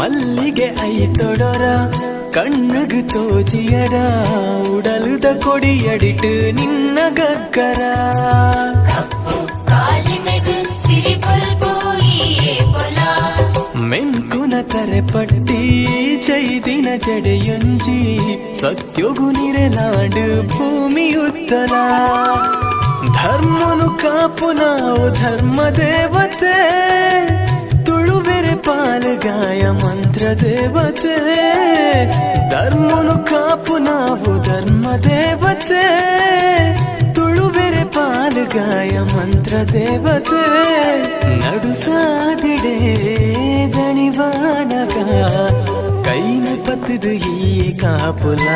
ಮಲ್ಲಿಗೆ ಐತೊಡರ ಕಣ್ಣುಗು ತೋಜಿಯಡ ಉಡಲುದ ಕೊಡಿಯಡಿಟ್ಟು ನಿನ್ನ ಗಗ್ಗರ ಮೆಂಕುನ ಕರೆಪಟ್ಟಿ ಚೈದಿನ ಜಡೆಯೊಂಜಿ ಸತ್ಯೊಗು ನಿರೆಲಾಂಡು ಭೂಮಿ ಉತ್ತಲ ಧರ್ಮನು ಕಾಪುನ ಧರ್ಮ ದೇವತೆ ತುಳುವೆರೆ ಪಾಲುಗಾಯ ಮಂತ್ರ ದೇವತೆ ಧರ್ಮನು ಕಾಪು ನಾವು ಧರ್ಮ ದೇವತೆ ತುಳುವೆರೆ ಪಾಲುಗಾಯ ಮಂತ್ರ ದೇವತೆ ನಡು ಸಾದಿಡೆ ದಣಿವಾನಗ ಕೈನ ಪತ್ತದು ಈ ಕಾಪುಲ